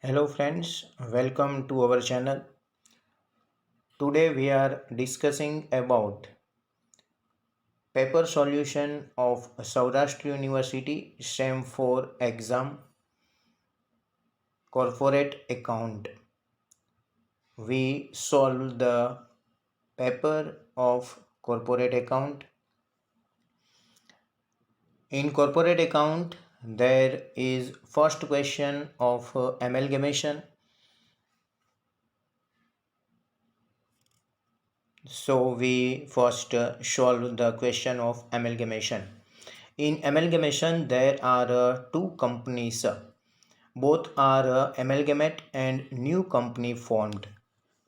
Hello friends, welcome to our channel. Today we are discussing about paper solution of Saurashtra University SEM 4 exam corporate account. We solve the paper of corporate account. In corporate account there is first question of amalgamation. So we first solve the question of amalgamation. In amalgamation, there are two companies. Both are amalgamate and new company formed.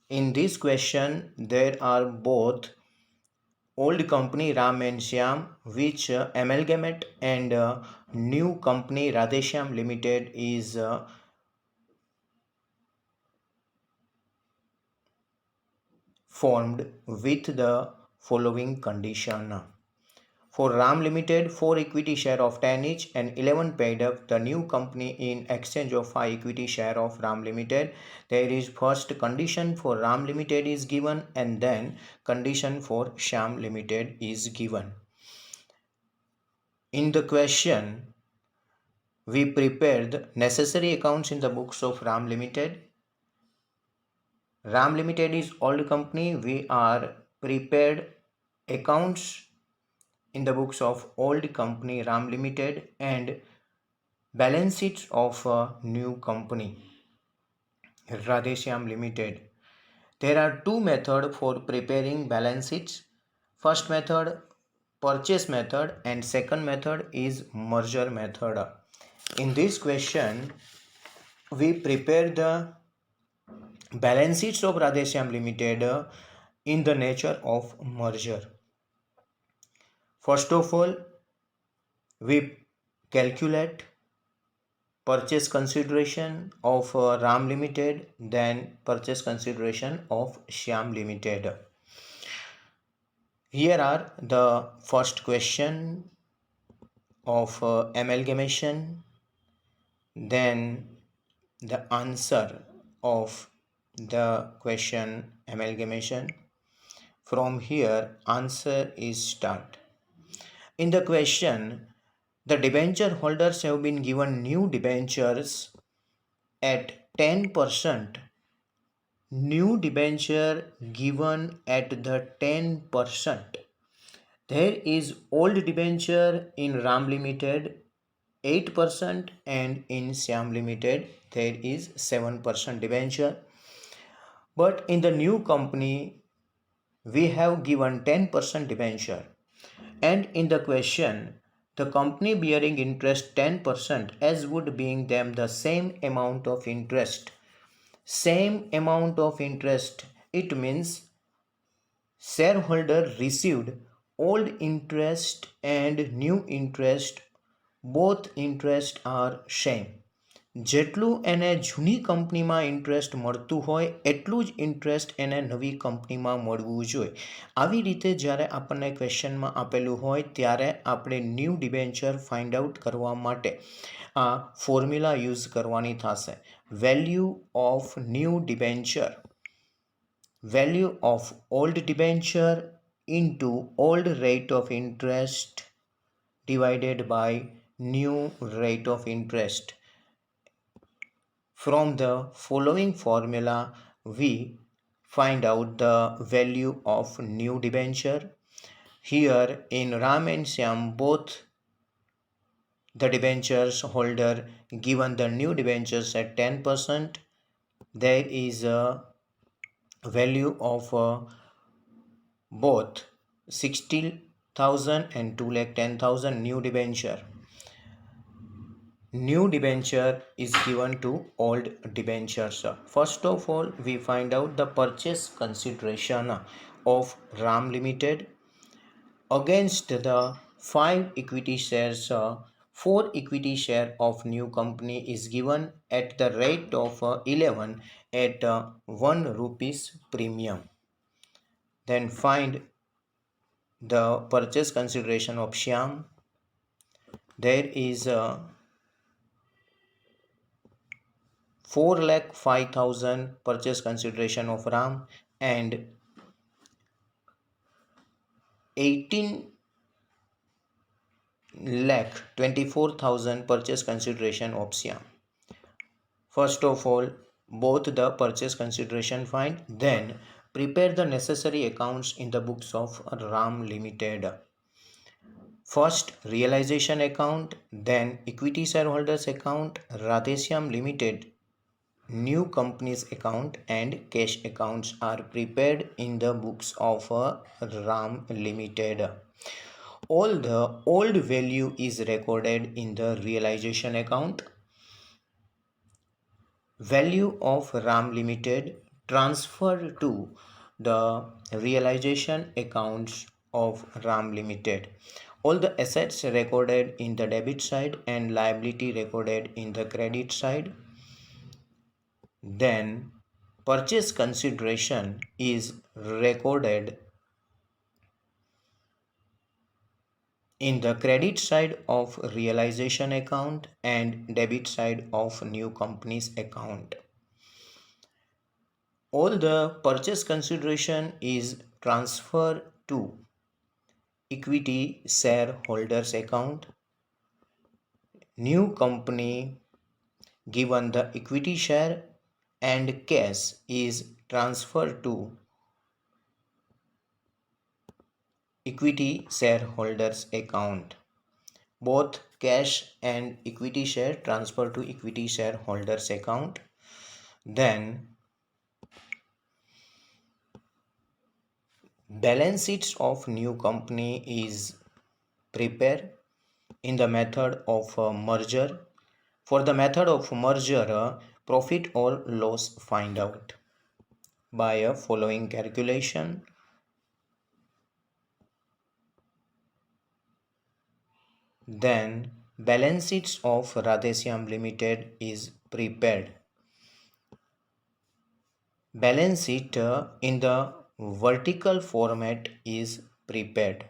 In this question, there are both old company Ram and Shyam, which amalgamate, and new company Radheshyam Limited is formed with the following condition. For Ram Limited, 4 equity share of 10 each and 11 paid up the new company in exchange of 5 equity share of Ram Limited. There is first condition for Ram Limited is given and then condition for Shyam Limited is given. In the question, we prepared necessary accounts in the books of Ram Limited. Ram Limited is old company. We are prepared accounts in the books of old company Ram Limited and balance sheets of a new company Radheshyam Limited. There are two methods for preparing balance sheets. First method, purchase method, and second method is merger method. In this question, we prepare the balance sheets of Radheshyam Limited in the nature of merger. First of all, we calculate purchase consideration of Ram Limited, then purchase consideration of Shyam Limited. Here are the first question of amalgamation, then the answer of the question amalgamation. From here, answer is start. In the question, the debenture holders have been given new debentures at 10%. New debenture given at the 10%. There is old debenture in Ram Limited 8% and in Shyam Limited there is 7% debenture. But in the new company we have given 10% debenture. And in the question, the company bearing interest 10% as would being them the same amount of interest. Same amount of interest, it means shareholder received old interest and new interest, both interest are same. જેટલું એને જૂની કંપનીમાં interest મળતું હોય એટલું જ interest એને નવી કંપનીમાં મળવું જોઈએ. આવી રીતે જ્યારે આપણને ક્વેશ્ચનમાં આપેલું હોય ત્યારે આપણે ન્યૂ ડિબેન્ચર ફાઇન્ડ આઉટ કરવા માટે આ ફોર્મ્યુલા યુઝ કરવાની થશે. Value of new debenture, value of old debenture into old rate of interest divided by new rate of interest. From the following formula we find out the value of new debenture. Here in Ram and Shyam, both the debentures holder given the new debentures at 10%. There is a value of both 60,000 and 2,10,000 new debenture. New debenture is given to old debentures. First of all, we find out the purchase consideration of Ram Limited against the 5 equity shares. 4 equity share of new company is given at the rate of 11 at 1 rupees premium. Then find the purchase consideration of Shyam. There is 4,05,000 purchase consideration of RAM and 18,24,000 purchase consideration of Siam. First of all, both the purchase consideration find, then prepare the necessary accounts in the books of RAM Limited. First, realization account, then equity shareholders account, Radheshyam Limited new company's account and cash accounts are prepared in the books of RAM Limited. All the old value is recorded in the realization account. Value of RAM Limited transferred to the realization accounts of RAM Limited. All the assets recorded in the debit side and liability recorded in the credit side. Then purchase consideration is recorded in the credit side of realization account and debit side of new company's account. All the purchase consideration is transferred to equity shareholders account. New company given the equity share and cash is transferred to equity shareholders account. Both cash and equity share transfer to equity shareholders account. Then balance sheets of new company is prepared in the method of merger. For the method of merger, profit or loss find out by a following calculation. Then balance sheets of Radheshyam Limited is prepared. Balance sheet in the vertical format is prepared.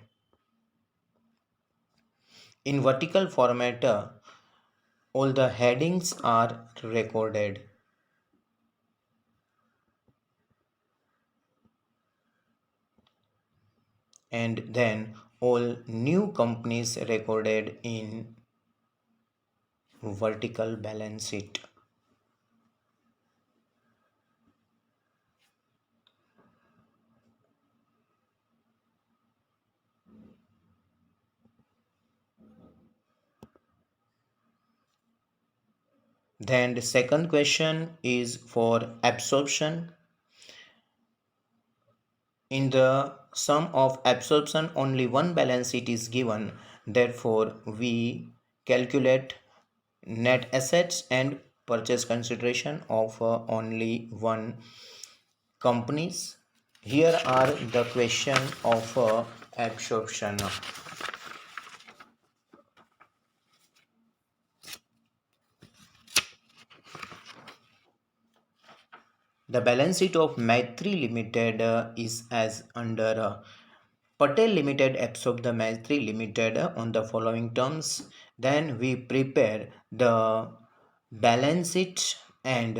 In vertical format, all the headings are recorded. And then all new companies recorded in vertical balance sheet. Then the second question is for absorption. In the sum of absorption, only one balance sheet is given. Therefore, we calculate net assets and purchase consideration of only one companies. Here are the question of absorption. The balance sheet of Maitri Limited is as under Patel Limited absorbed the Maitri Limited on the following terms. Then we prepare the balance sheet and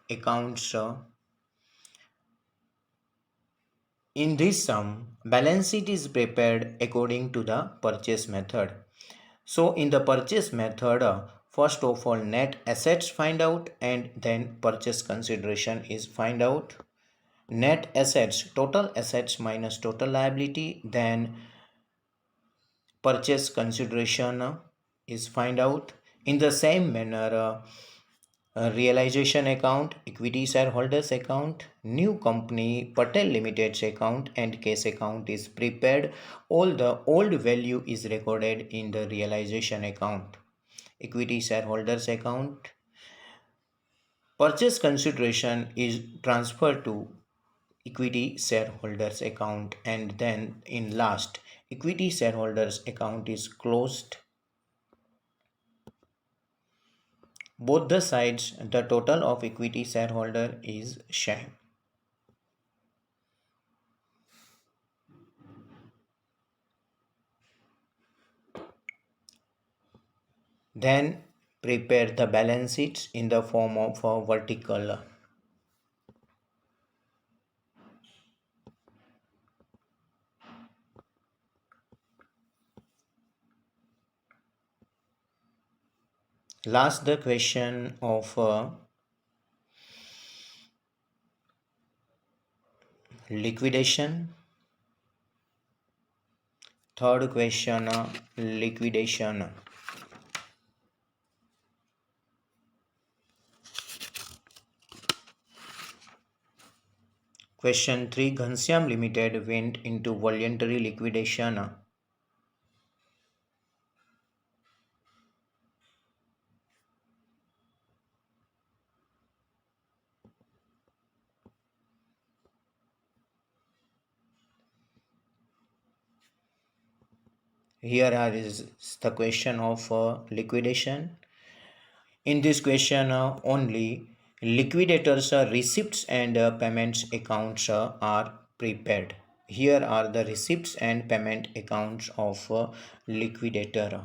accounts. In this sum, balance sheet is prepared according to the purchase method. So in the purchase method, first of all net assets find out and then purchase consideration is find out. Net assets, total assets minus total liability, then purchase consideration is find out. In the same manner, realization account, equity shareholders account, new company Patel Limited's account and case account is prepared. All the old value is recorded in the realization account, equity shareholders account. Purchase consideration is transferred to equity shareholders account and then in last equity shareholders account is closed. Both the sides the total of equity shareholder is shown. Then prepare the balance sheets in the form of a vertical. Last the question of liquidation. Third question, liquidation. Question 3. Ghanshyam Limited went into voluntary liquidation. Here is the question of liquidation. In this question, only liquidators' receipts and payments accounts are prepared. Here are the receipts and payment accounts of liquidator.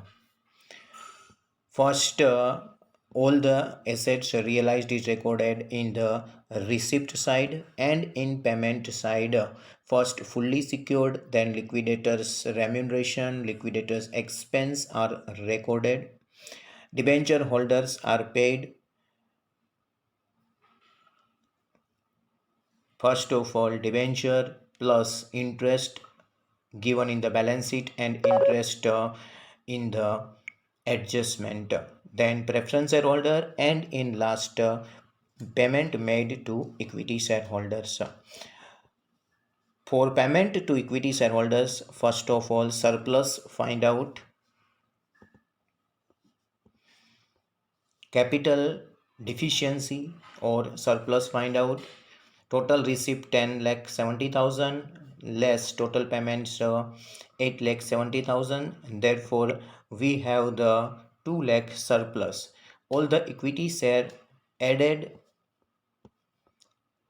First, all the assets realized is recorded in the receipt side and in payment side. First, fully secured, then liquidators' remuneration, liquidators' expense are recorded. Debenture holders are paid. First of all, debenture plus interest given in the balance sheet and interest in the adjustment. Then preference shareholder and in last payment made to equity shareholders. For payment to equity shareholders, first of all surplus find out, capital deficiency or surplus find out, total receipt 10 lakh 70,000 less total payments 8 lakh 70,000. Therefore, we have the 2 lakh surplus. All the equity share added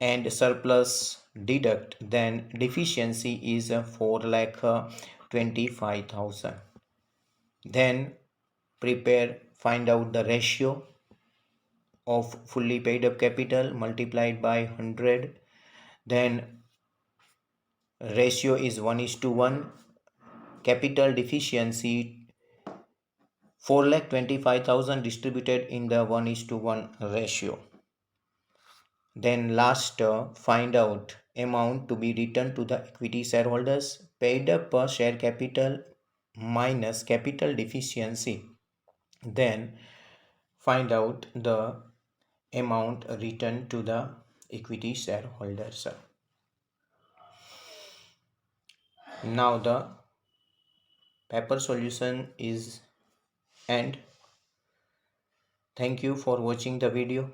and surplus deduct, then deficiency is 4 lakh 25,000. Then find out the ratio of fully paid up capital multiplied by 100. Then ratio is 1:1. Capital deficiency 4,25,000 distributed in the 1:1 ratio. Then last, find out amount to be returned to the equity shareholders, paid up per share capital minus capital deficiency. Then find out the amount returned to the equity shareholders. Now the paper solution is end. Thank you for watching the video.